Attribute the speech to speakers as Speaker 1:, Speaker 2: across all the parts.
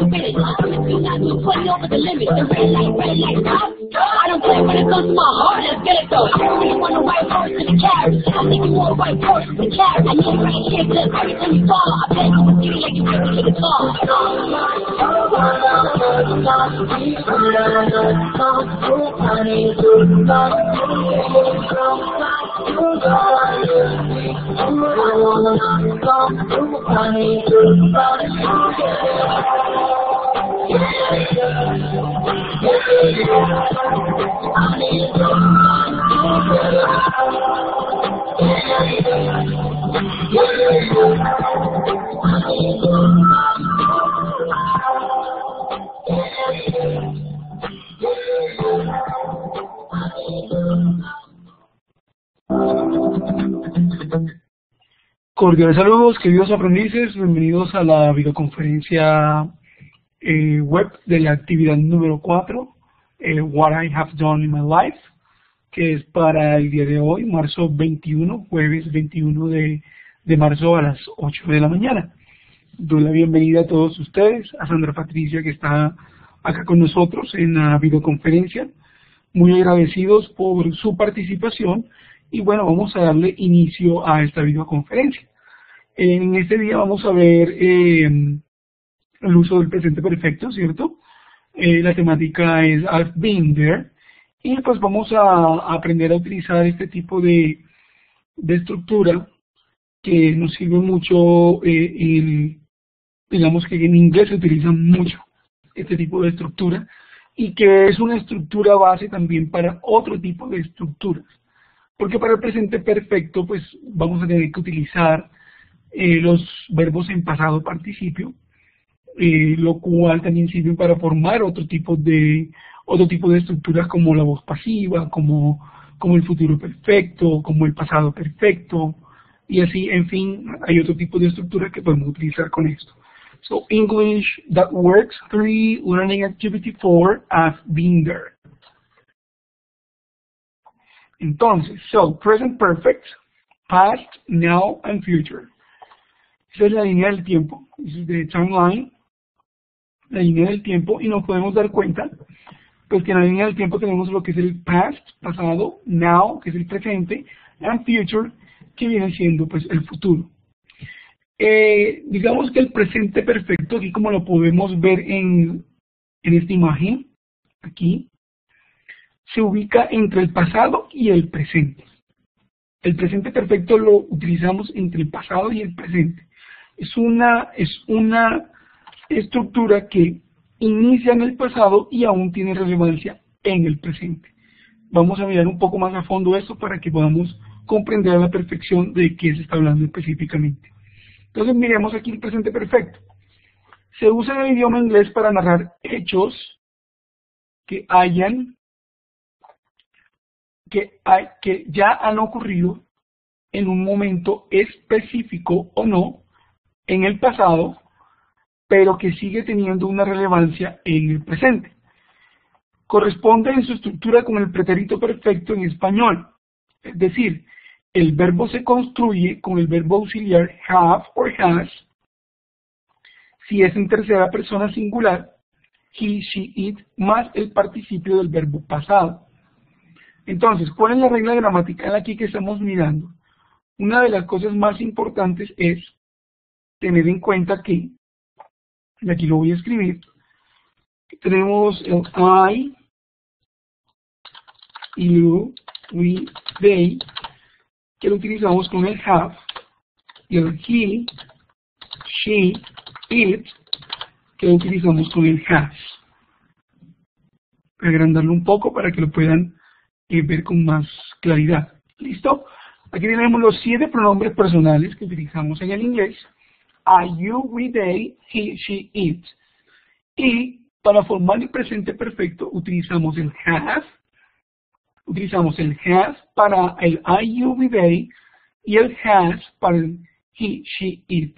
Speaker 1: Really, you're not too funny over the limit. The red light, stop. I don't care when it comes to my heart, let's get it though. I don't really want the right horse in the carriage. I think you want the right horse in the carriage. I need it right here, cause every time you fall, I bet you would see it like you take me to the car.
Speaker 2: Cordiales saludos, queridos aprendices, bienvenidos a la videoconferencia web de la actividad número 4, What I Have Done in My Life, que es para el día de hoy, marzo 21, jueves 21 de marzo a las 8 de la mañana. Doy la bienvenida a todos ustedes, a Sandra Patricia que está acá con nosotros en la videoconferencia, muy agradecidos por su participación. Y bueno, vamos a darle inicio a esta videoconferencia. En este día vamos a ver el uso del presente perfecto, ¿cierto? La temática es I've been there. Y pues vamos a aprender a utilizar este tipo de estructura que nos sirve mucho, digamos que en inglés se utiliza mucho este tipo de estructura y que es una estructura base también para otro tipo de estructuras. Porque para el presente perfecto, pues vamos a tener que utilizar los verbos en pasado participio, lo cual también sirve para formar otro tipo de estructuras como la voz pasiva, como el futuro perfecto, como el pasado perfecto, y así, en fin, hay otro tipo de estructuras que podemos utilizar con esto. So, English That Works 3, Learning Activity 4, I've been there. Entonces, present perfect, past, now, and future. Esa es la línea del tiempo, esa es de timeline, la línea del tiempo, y nos podemos dar cuenta, pues que en la línea del tiempo tenemos lo que es el past, pasado, now, que es el presente, and future, que viene siendo pues el futuro. Digamos que el presente perfecto, aquí como lo podemos ver en esta imagen, aquí, se ubica entre el pasado y el presente. El presente perfecto lo utilizamos entre el pasado y el presente. Es una estructura que inicia en el pasado y aún tiene relevancia en el presente. Vamos a mirar un poco más a fondo esto para que podamos comprender a la perfección de qué se está hablando específicamente. Entonces miremos aquí el presente perfecto. Se usa en el idioma inglés para narrar hechos que ya han ocurrido en un momento específico o no en el pasado, pero que sigue teniendo una relevancia en el presente. Corresponde en su estructura con el pretérito perfecto en español, es decir, el verbo se construye con el verbo auxiliar have or has, si es en tercera persona singular, he, she, it, más el participio del verbo pasado. Entonces, ¿cuál es la regla gramatical aquí que estamos mirando? Una de las cosas más importantes es tener en cuenta que, y aquí lo voy a escribir, tenemos el I, you, we, they, que lo utilizamos con el have, y el he, she, it, que lo utilizamos con el has. Voy a agrandarlo un poco para que lo puedan ver con más claridad. ¿Listo? Aquí tenemos los 7 pronombres personales que utilizamos en el inglés. I, you, we, they, he, she, it. Y para formar el presente perfecto utilizamos el have. Utilizamos el has para el I, you, we, they. Y el has para el he, she, it.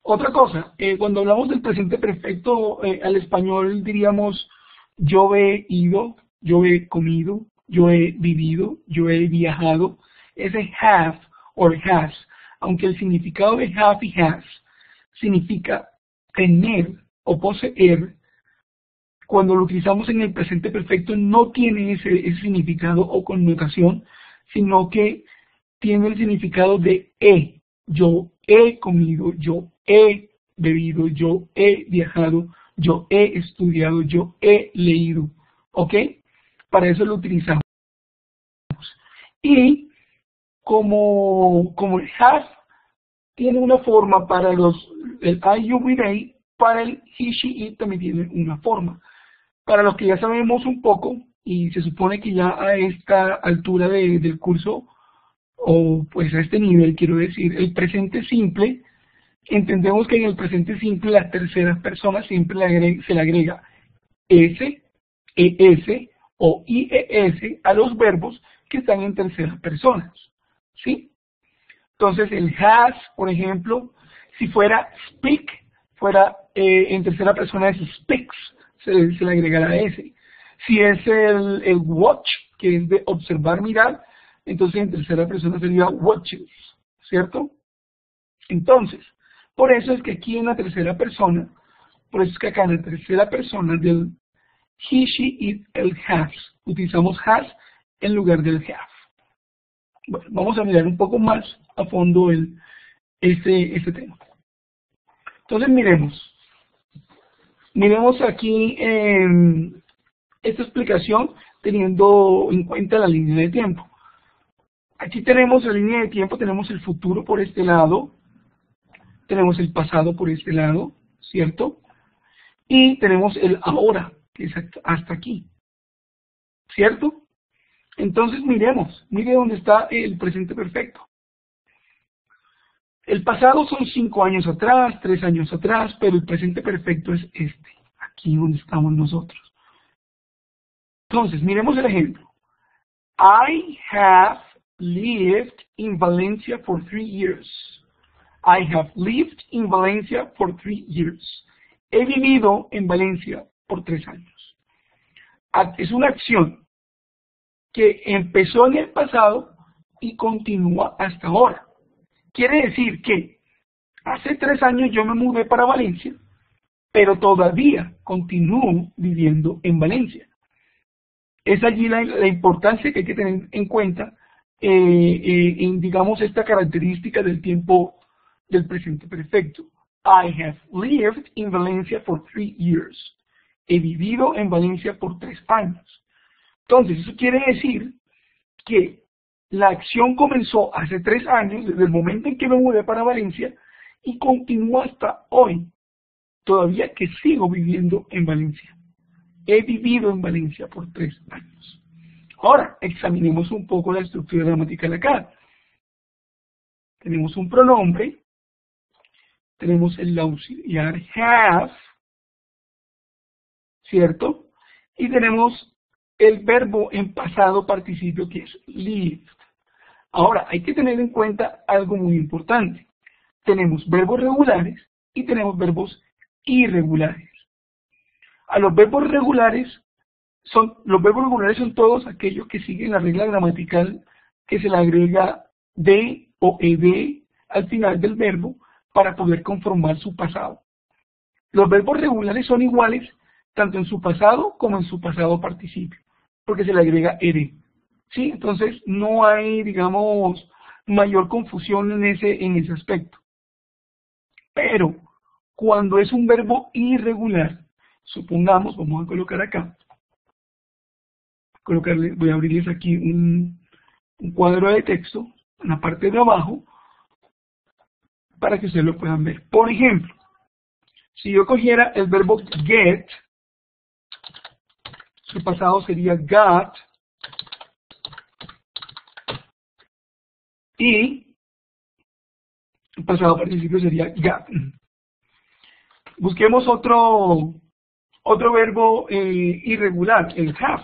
Speaker 2: Otra cosa, cuando hablamos del presente perfecto, al español diríamos yo he ido, yo he comido, yo he vivido, yo he viajado. Ese have or has aunque el significado de have y has significa tener o poseer, cuando lo utilizamos en el presente perfecto no tiene ese significado o connotación, sino que tiene el significado de he. Yo he comido, yo he bebido, yo he viajado, yo he estudiado, yo he leído. ¿Ok? Para eso lo utilizamos. Y como el have tiene una forma para el I, you, we, they, para el he, she, it también tiene una forma. Para los que ya sabemos un poco, y se supone que ya a esta altura del curso, o pues a este nivel quiero decir, el presente simple, entendemos que en el presente simple la tercera persona siempre se le agrega s, es o ies a los verbos que están en terceras personas. ¿Sí? Entonces el has, por ejemplo, si fuera speak, fuera en tercera persona es speaks, se le agregará S. Si es el watch, que es de observar, mirar, entonces en tercera persona sería watches, ¿cierto? Entonces, por eso es que aquí en la tercera persona, por eso es que acá en la tercera persona del he, she, it, el has, utilizamos has en lugar del have. Bueno, vamos a mirar un poco más a fondo este tema. Entonces miremos aquí esta explicación teniendo en cuenta la línea de tiempo. Aquí tenemos la línea de tiempo, tenemos el futuro por este lado, tenemos el pasado por este lado, ¿cierto? Y tenemos el ahora, que es hasta aquí, ¿cierto? Entonces mire dónde está el presente perfecto. El pasado son 5 años atrás, 3 años atrás, pero el presente perfecto es aquí donde estamos nosotros. Entonces, miremos el ejemplo. I have lived in Valencia for 3 years. I have lived in Valencia for 3 years. He vivido en Valencia por 3 años. Es una acción que empezó en el pasado y continúa hasta ahora. Quiere decir que hace 3 años yo me mudé para Valencia, pero todavía continúo viviendo en Valencia. Es allí la importancia que hay que tener en cuenta en, digamos, esta característica del tiempo del presente perfecto. I have lived in Valencia for 3 years. He vivido en Valencia por 3 años. Entonces, eso quiere decir que la acción comenzó hace 3 años, desde el momento en que me mudé para Valencia, y continúa hasta hoy, todavía que sigo viviendo en Valencia. He vivido en Valencia por 3 años. Ahora, examinemos un poco la estructura gramatical acá. Tenemos un pronombre, tenemos el auxiliar have, ¿cierto? Y tenemos el verbo en pasado participio que es lived. Ahora, hay que tener en cuenta algo muy importante. Tenemos verbos regulares y tenemos verbos irregulares. Los verbos regulares son todos aquellos que siguen la regla gramatical que se le agrega de o ed al final del verbo para poder conformar su pasado. Los verbos regulares son iguales tanto en su pasado como en su pasado participio, porque se le agrega ed. ¿Sí? Entonces no hay, digamos, mayor confusión en ese aspecto. Pero cuando es un verbo irregular, supongamos, vamos a colocar acá, voy a abrirles aquí un cuadro de texto en la parte de abajo para que ustedes lo puedan ver. Por ejemplo, si yo cogiera el verbo get, su pasado sería got, y el pasado participio sería got. Busquemos otro verbo irregular, el have.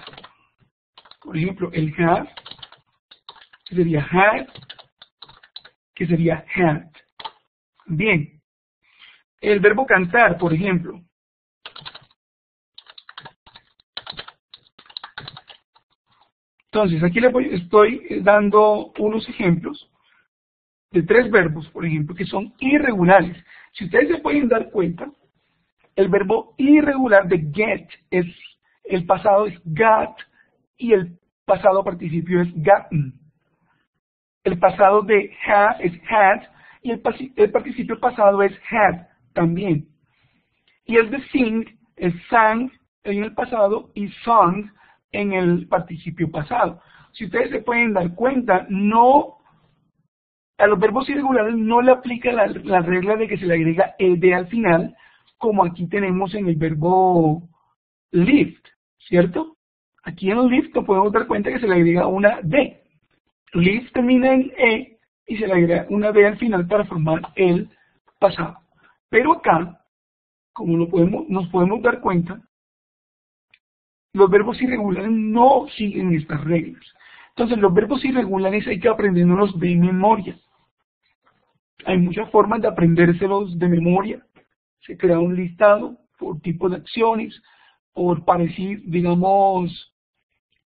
Speaker 2: Por ejemplo, el have, que sería had, que sería had. Bien. El verbo cantar, por ejemplo. Entonces, aquí estoy dando unos ejemplos de 3 verbos, por ejemplo, que son irregulares. Si ustedes se pueden dar cuenta, el verbo irregular de get el pasado es got y el pasado participio es gotten. El pasado de have es had y el participio pasado es had también. Y el de sing es sang en el pasado y sung en el participio pasado. Si ustedes se pueden dar cuenta, a los verbos irregulares no le aplica la regla de que se le agrega ed al final, como aquí tenemos en el verbo lift, ¿cierto? Aquí en el lift nos podemos dar cuenta que se le agrega una d. Lift termina en e y se le agrega una d al final para formar el pasado. Pero acá, como nos podemos dar cuenta, los verbos irregulares no siguen estas reglas. Entonces, los verbos irregulares hay que aprenderlos de memoria. Hay muchas formas de aprendérselos de memoria. Se crea un listado por tipo de acciones, por parecer, digamos,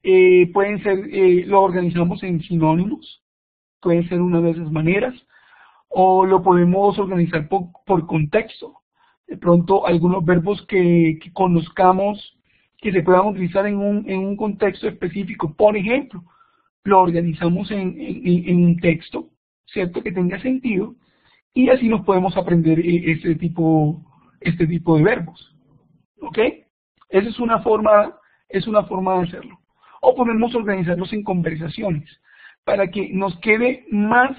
Speaker 2: pueden ser, lo organizamos en sinónimos, pueden ser una de esas maneras, o lo podemos organizar por contexto. De pronto, algunos verbos que conozcamos, que se puedan utilizar en un contexto específico. Por ejemplo, lo organizamos en un texto, ¿cierto? Que tenga sentido, y así nos podemos aprender este tipo de verbos. ¿Ok? Esa es una forma de hacerlo. O podemos organizarlos en conversaciones, para que nos quede más,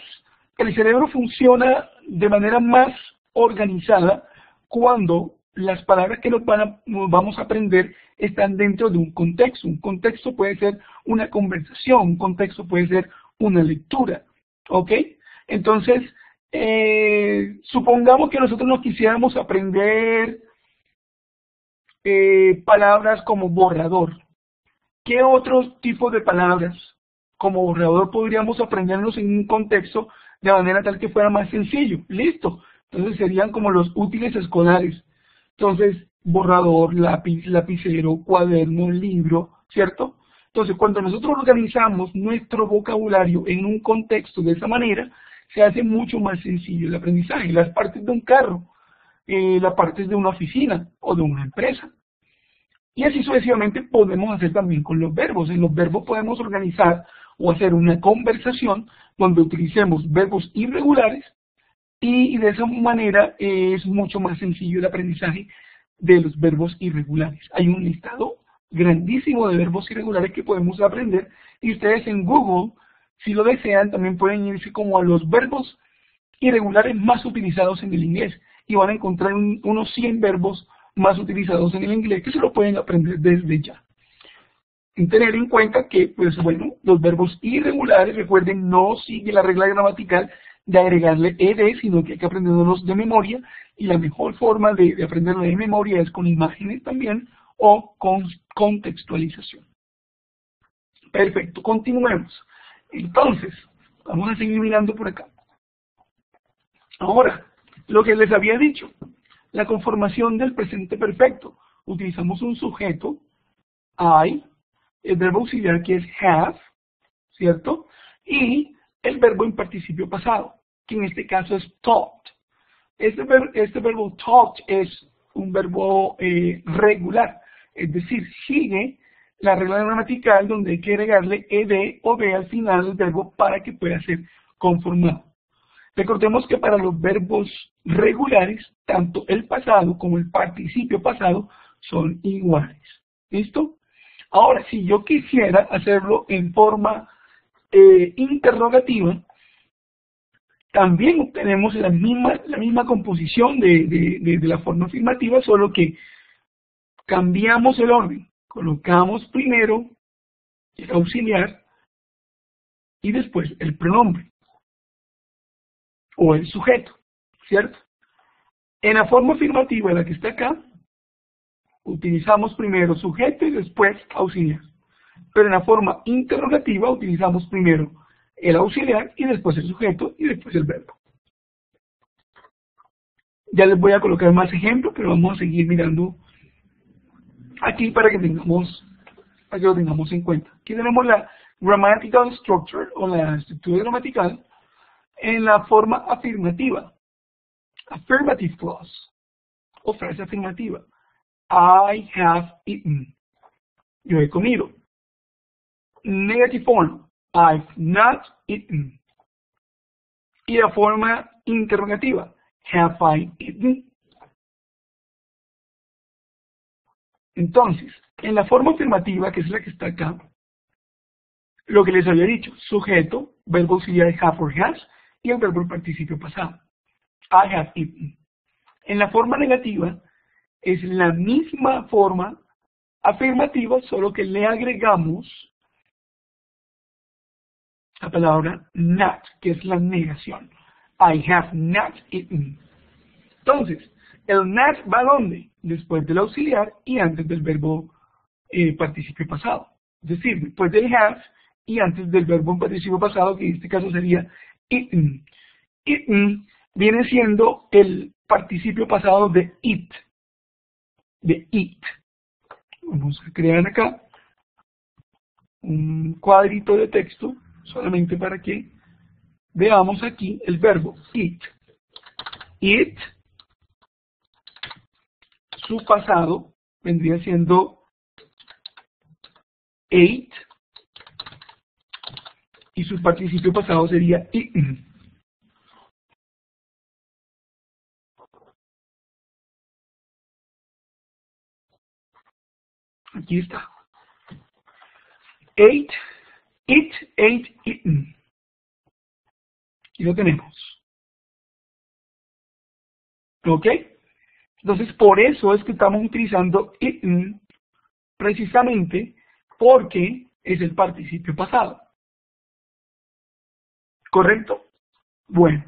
Speaker 2: el cerebro funciona de manera más organizada cuando las palabras que nos vamos a aprender están dentro de un contexto. Un contexto puede ser una conversación, un contexto puede ser una lectura. ¿Ok? Entonces, supongamos que nosotros nos quisiéramos aprender palabras como borrador. ¿Qué otros tipos de palabras como borrador podríamos aprendernos en un contexto de manera tal que fuera más sencillo? Listo. Entonces serían como los útiles escolares. Entonces, borrador, lápiz, lapicero, cuaderno, libro, ¿cierto? Entonces, cuando nosotros organizamos nuestro vocabulario en un contexto de esa manera, se hace mucho más sencillo el aprendizaje. Las partes de un carro, las partes de una oficina o de una empresa. Y así sucesivamente podemos hacer también con los verbos. En los verbos podemos organizar o hacer una conversación donde utilicemos verbos irregulares y de esa manera es mucho más sencillo el aprendizaje de los verbos irregulares. Hay un listado grandísimo de verbos irregulares que podemos aprender y ustedes en Google, si lo desean, también pueden irse como a los verbos irregulares más utilizados en el inglés y van a encontrar unos 100 verbos más utilizados en el inglés que se lo pueden aprender desde ya. Y tener en cuenta que, pues bueno, los verbos irregulares, recuerden, no sigue la regla gramatical de agregarle ed, sino que hay que aprenderlos de memoria, y la mejor forma de aprenderlo de memoria es con imágenes también, o con contextualización. Perfecto, continuemos. Entonces, vamos a seguir mirando por acá. Ahora, lo que les había dicho, la conformación del presente perfecto. Utilizamos un sujeto, I, el verbo auxiliar que es have, ¿cierto? Y el verbo en participio pasado, que en este caso es talked. Este verbo talked es un verbo regular, es decir, sigue la regla gramatical donde hay que agregarle ed o d al final del verbo para que pueda ser conformado. Recordemos que para los verbos regulares, tanto el pasado como el participio pasado son iguales. ¿Listo? Ahora, si yo quisiera hacerlo en forma interrogativa, también obtenemos la misma composición de la forma afirmativa, solo que cambiamos el orden. Colocamos primero el auxiliar y después el pronombre o el sujeto, ¿cierto? En la forma afirmativa, la que está acá, utilizamos primero sujeto y después auxiliar. Pero en la forma interrogativa utilizamos primero el auxiliar y después el sujeto y después el verbo. Ya les voy a colocar más ejemplos, pero vamos a seguir mirando aquí para que lo tengamos en cuenta. Aquí tenemos la grammatical structure o la estructura gramatical en la forma afirmativa. Affirmative clause. O frase afirmativa. I have eaten. Yo he comido. Negative form. I've not eaten. Y la forma interrogativa. Have I eaten? Entonces, en la forma afirmativa, que es la que está acá, lo que les había dicho, sujeto, verbo auxiliar have or has, y el verbo participio pasado. I have eaten. En la forma negativa, es la misma forma afirmativa, solo que le agregamos la palabra not, que es la negación. I have not eaten. Entonces, el not va a ¿dónde? Después del auxiliar y antes del verbo participio pasado. Es decir, después del have y antes del verbo en participio pasado, que en este caso sería eaten. Eaten viene siendo el participio pasado de eat. De eat. Vamos a crear acá un cuadrito de texto solamente para que veamos aquí el verbo eat. Eat, su pasado vendría siendo ate y su participio pasado sería eaten. Aquí está. Ate, eat, ate, eaten. Aquí lo tenemos. ¿Ok? Entonces, por eso es que estamos utilizando eaten, precisamente porque es el participio pasado. ¿Correcto? Bueno,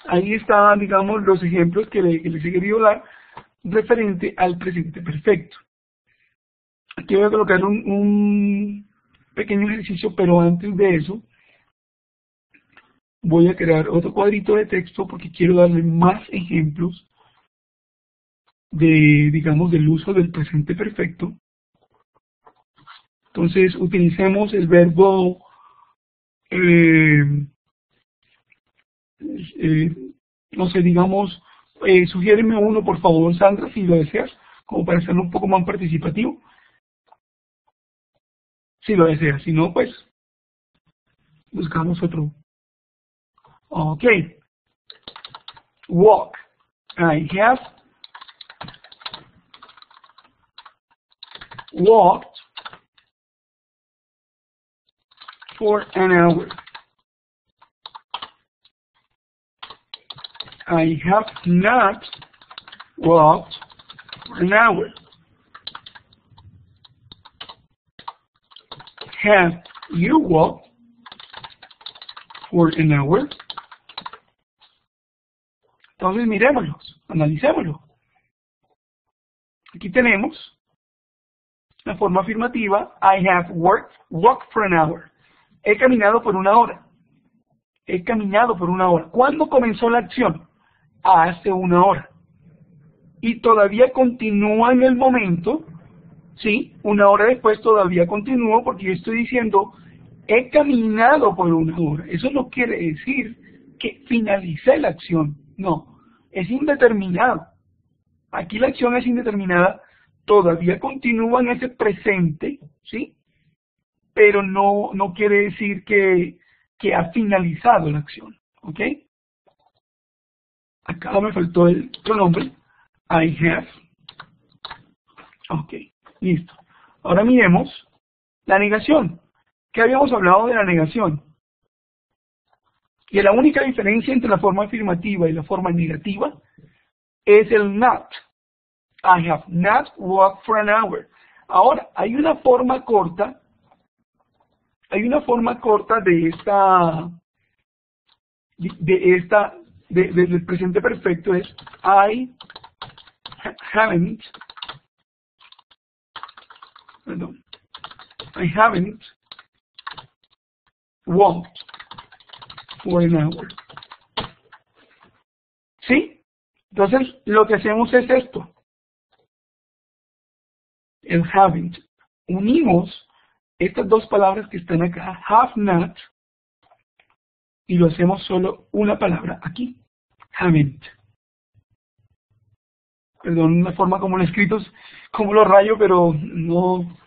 Speaker 2: ahí están, digamos, los ejemplos que les he querido dar referente al presente perfecto. Aquí voy a colocar un pequeño ejercicio, pero antes de eso voy a crear otro cuadrito de texto porque quiero darle más ejemplos de, digamos, del uso del presente perfecto. Entonces utilicemos el verbo no sé, digamos, sugiéreme uno por favor, Sandra, si lo deseas, como para hacerlo un poco más participativo. Si lo deseas, si no, pues buscamos otro. Ok. Walk. I have walked for an hour. I have not walked for an hour. Have you walked for an hour? Entonces miremoslos, analicémoslo. Aquí tenemos la forma afirmativa. I have walked for an hour. He caminado por una hora. He caminado por una hora. ¿Cuándo comenzó la acción? Hace una hora. Y todavía continúa en el momento. Sí, una hora después todavía continúo porque yo estoy diciendo he caminado por una hora. Eso no quiere decir que finalicé la acción. No, es indeterminado. Aquí la acción es indeterminada, todavía continúa en ese presente, ¿sí? Pero no quiere decir que ha finalizado la acción, ¿ok? Acá me faltó el pronombre, I have. Ok, listo. Ahora miremos la negación. ¿Qué habíamos hablado de la negación? Que la única diferencia entre la forma afirmativa y la forma negativa es el not. I have not walked for an hour. Ahora, hay una forma corta del presente perfecto, es I haven't walked for an hour. ¿Sí? Entonces, lo que hacemos es esto. El haven't. Unimos estas dos palabras que están acá, have not, y lo hacemos solo una palabra aquí, haven't. Perdón la forma como lo he escrito, como lo rayo, pero no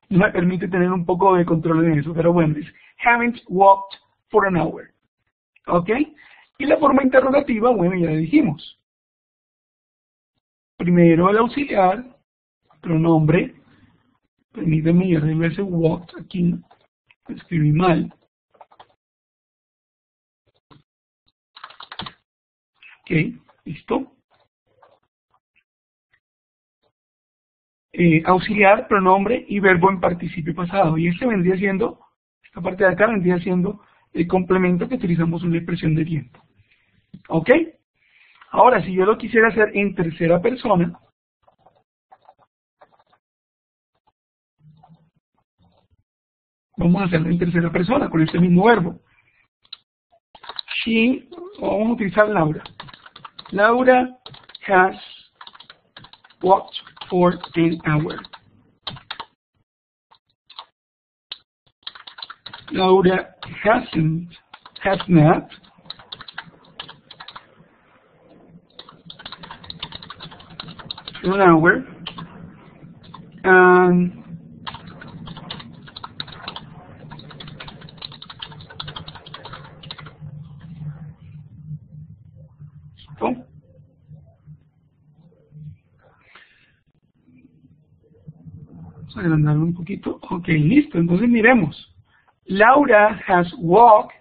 Speaker 2: me permite tener un poco de control en eso. Pero bueno, es haven't walked for an hour. ¿Ok? Y la forma interrogativa, bueno, ya le dijimos. Primero el auxiliar, pronombre. Permítame, yo arreglo ese walked aquí. Escribí mal. Ok, listo. Auxiliar, pronombre y verbo en participio pasado. Y este vendría siendo, esta parte de acá vendría siendo el complemento que utilizamos en la expresión de tiempo. ¿Ok? Ahora, si yo lo quisiera hacer en tercera persona, vamos a hacerlo en tercera persona con este mismo verbo. She, vamos a utilizar Laura. Laura has walked for an hour. Laura has not for an hour. And vamos a agrandarlo un poquito. Ok, listo. Entonces miremos. Laura has walked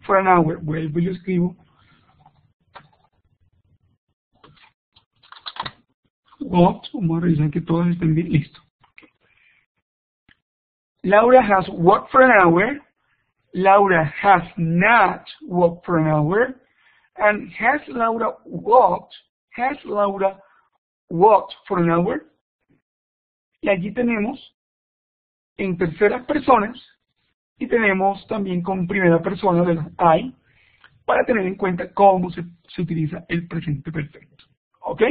Speaker 2: for an hour. Vuelvo y lo escribo. Walked. Vamos a revisar que todos estén bien. Listo. Okay. Laura has walked for an hour. Laura has not walked for an hour. And has Laura walked for an hour? Y allí tenemos en terceras personas y tenemos también con primera persona de las I para tener en cuenta cómo se utiliza el presente perfecto. ¿Ok?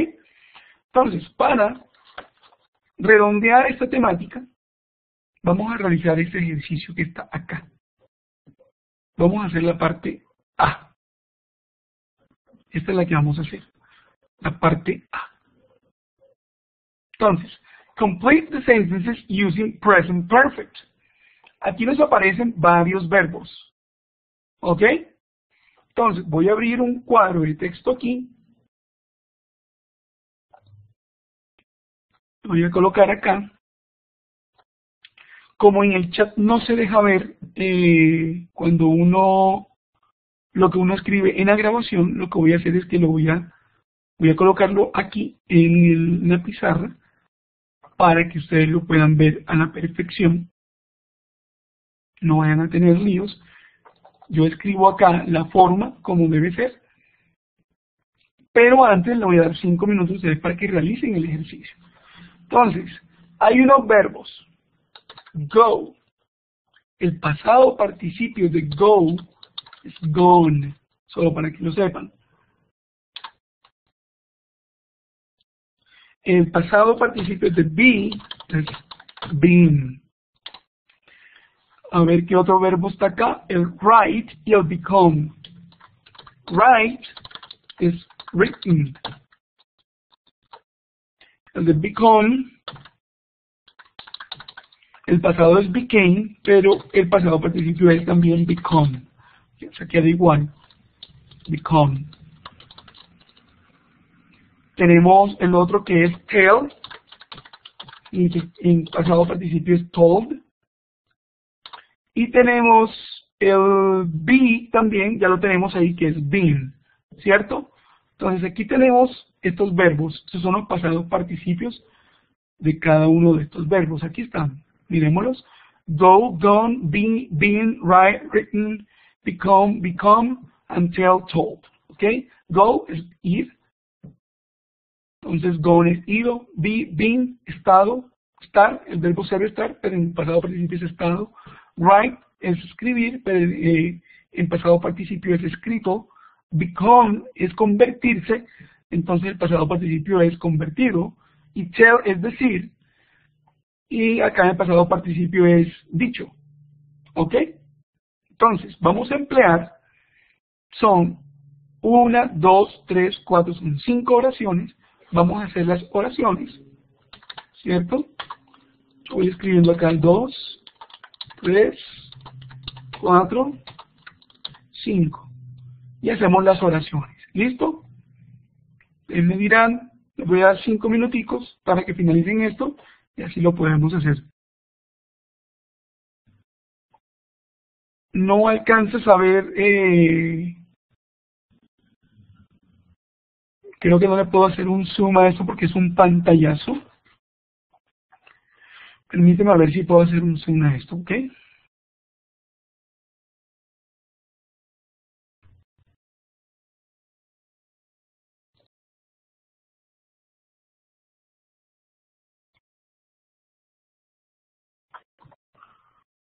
Speaker 2: Entonces, para redondear esta temática, vamos a realizar este ejercicio que está acá. Vamos a hacer la parte A. Esta es la que vamos a hacer. La parte A. Entonces, complete the sentences using present perfect. Aquí nos aparecen varios verbos. ¿Ok? Entonces, voy a abrir un cuadro de texto aquí. Lo voy a colocar acá. Como en el chat no se deja ver cuando lo que uno escribe en la grabación, lo que voy a hacer es que voy a colocarlo aquí en la pizarra para que ustedes lo puedan ver a la perfección. No vayan a tener líos. Yo escribo acá la forma como debe ser, pero antes le voy a dar 5 minutos a ustedes para que realicen el ejercicio. Entonces, hay unos verbos. Go. El pasado participio de go es gone, solo para que lo sepan. El pasado participio de be es been. A ver qué otro verbo está acá. El write y el become. Write es written. El de become, el pasado es became, pero el pasado participio es también become. O sea, queda igual. Become. Tenemos el otro que es tell, y en pasado participio es told. Y tenemos el be también, ya lo tenemos ahí, que es been, ¿cierto? Entonces aquí tenemos estos verbos, estos son los pasados participios de cada uno de estos verbos. Aquí están, miremoslos. Go, gone, been, write, written, become, and tell, told. ¿Ok? Go es ir. Entonces, gone es ido, be, been, estado, estar, el verbo ser estar, pero en pasado participio es estado. Write es escribir, pero en pasado participio es escrito. Become es convertirse, entonces el pasado participio es convertido. Y tell es decir, y acá en el pasado participio es dicho. ¿Ok? Entonces, vamos a emplear son 1, 2, 3, 4, son 5 oraciones. Vamos a hacer las oraciones, ¿cierto? Voy escribiendo acá 2, 3, 4, 5. Y hacemos las oraciones. ¿Listo? Me dirán, les voy a dar 5 minuticos para que finalicen esto y así lo podemos hacer. No alcanzas a ver, creo que no le puedo hacer un zoom a esto porque es un pantallazo. Permíteme a ver si puedo hacer un zoom a esto, ¿ok?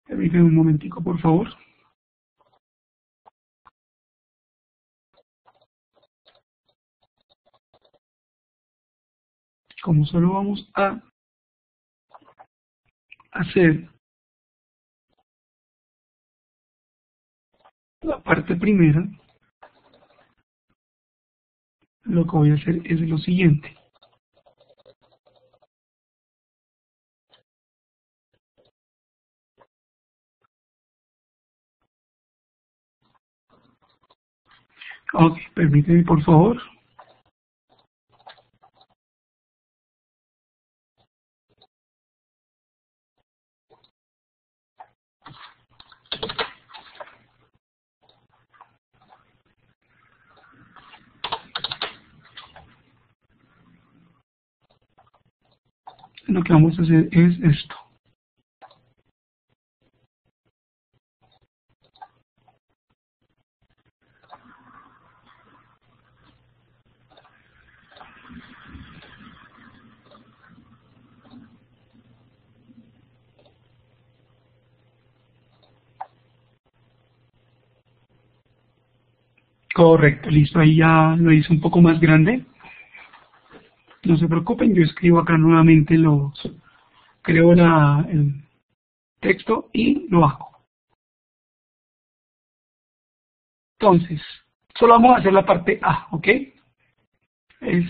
Speaker 2: Permíteme un momentico, por favor. Como solo vamos a hacer la parte primera, lo que voy a hacer es lo siguiente. Ok, permíteme por favor. Lo que vamos a hacer es esto. Correcto, listo, ahí ya lo hice un poco más grande. No se preocupen, yo escribo acá nuevamente creo el texto y lo hago. Entonces, solo vamos a hacer la parte A, ¿ok? Es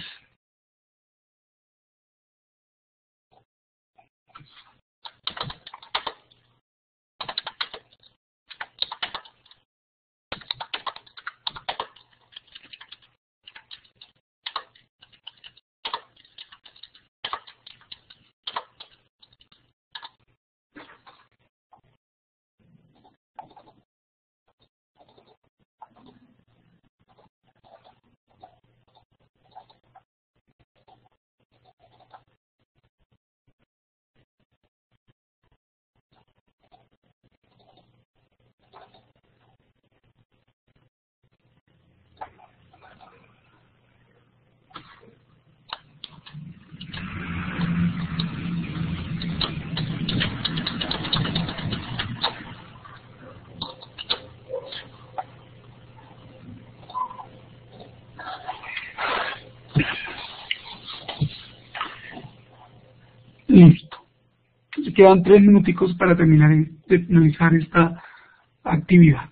Speaker 2: listo. Entonces quedan 3 minuticos para terminar de finalizar esta actividad.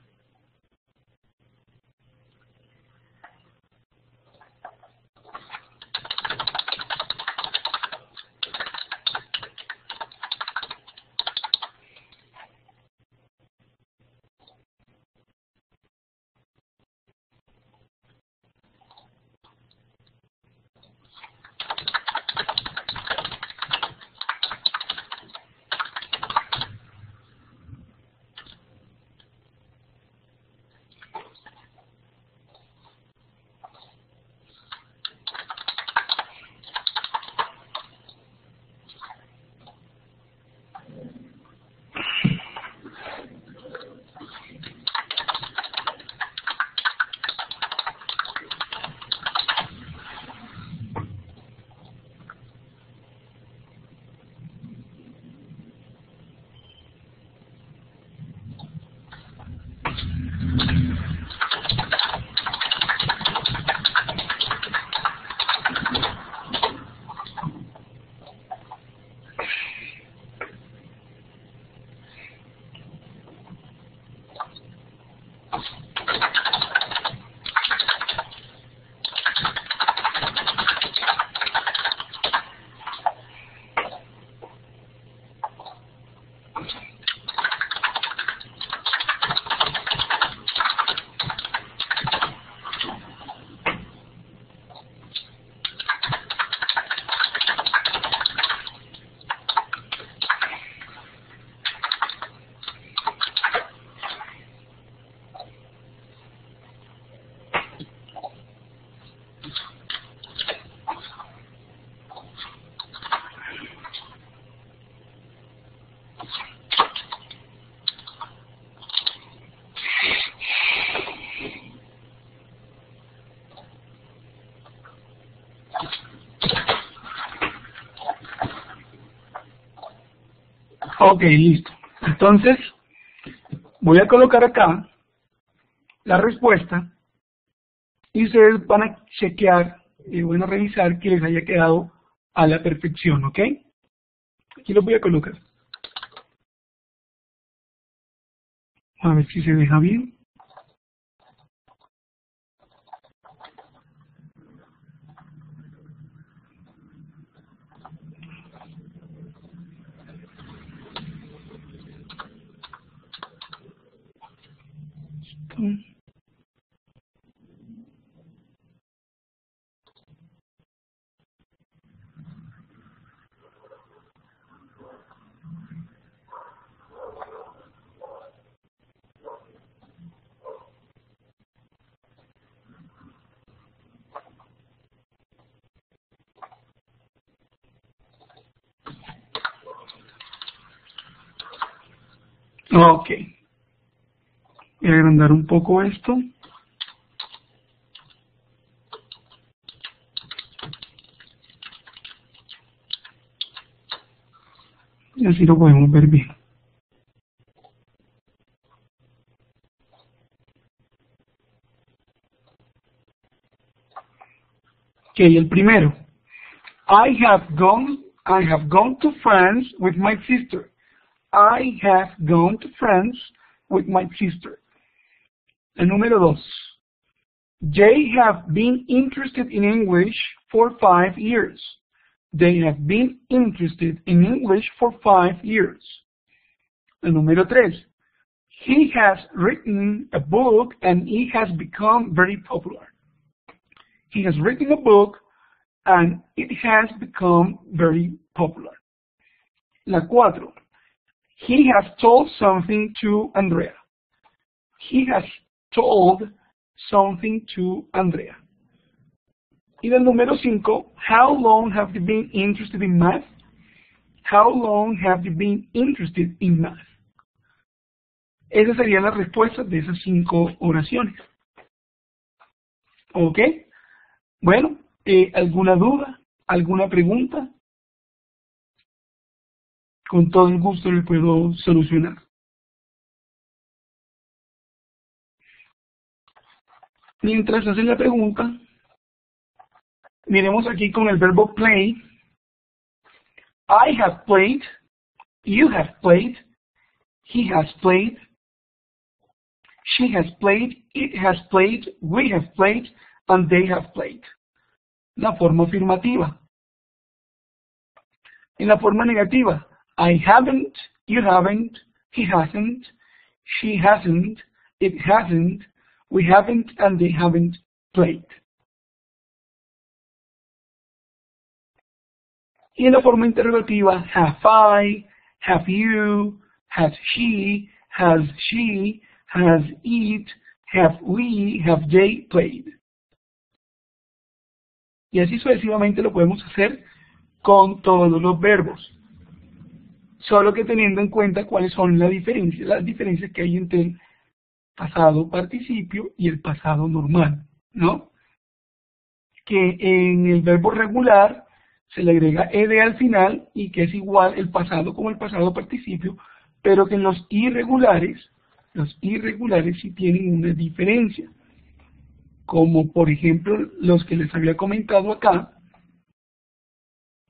Speaker 2: Ok, listo. Entonces, voy a colocar acá la respuesta y ustedes van a chequear y van a revisar que les haya quedado a la perfección, ¿ok? Aquí lo voy a colocar. A ver si se deja bien. Ok. Voy a agrandar un poco esto. Y así lo podemos ver bien. Ok, el primero. I have gone to France with my sister. I have gone to France with my sister. El número 2. They have been interested in English for 5 years. They have been interested in English for 5 years. El número 3. He has written a book and it has become very popular. He has written a book and it has become very popular. La 4. He has told something to Andrea. He has told something to Andrea. Y el número 5, how long have you been interested in math? How long have you been interested in math? Esas serían las respuestas de esas 5 oraciones. ¿Ok? Bueno, ¿alguna duda? ¿Alguna pregunta? Con todo el gusto le puedo solucionar. Mientras hacen la pregunta, miremos aquí con el verbo play. I have played, you have played, he has played, she has played, it has played, we have played, and they have played. La forma afirmativa. En la forma negativa, I haven't, you haven't, he hasn't, she hasn't, it hasn't, we haven't, and they haven't played. Y en la forma interrogativa, have I, have you, has she, has it, have we, have they played. Y así sucesivamente lo podemos hacer con todos los verbos. Solo que teniendo en cuenta cuáles son las diferencias que hay entre el pasado participio y el pasado normal, ¿no? Que en el verbo regular se le agrega ed al final y que es igual el pasado como el pasado participio, pero que en los irregulares sí tienen una diferencia. Como por ejemplo los que les había comentado acá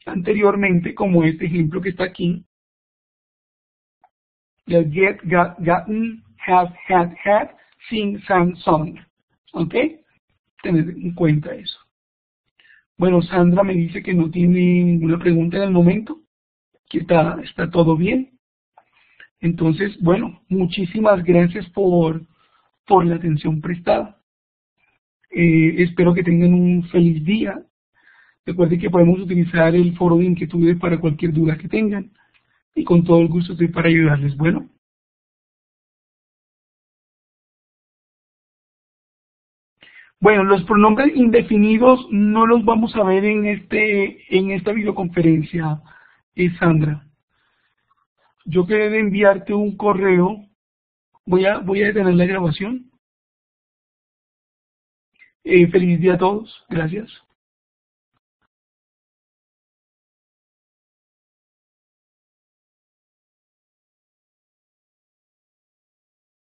Speaker 2: anteriormente, como este ejemplo que está aquí, el get, got, gotten, have, had, sing, sang, sung. ¿Ok? Tener en cuenta eso. Bueno, Sandra me dice que no tiene ninguna pregunta en el momento, que está todo bien. Entonces, bueno, muchísimas gracias por la atención prestada. Espero que tengan un feliz día. Recuerden que podemos utilizar el foro de inquietudes para cualquier duda que tengan. Y con todo el gusto estoy para ayudarles. Bueno. Bueno, los pronombres indefinidos no los vamos a ver en esta videoconferencia, Sandra. Yo quedé de enviarte un correo. Voy a detener la grabación. Feliz día a todos. Gracias.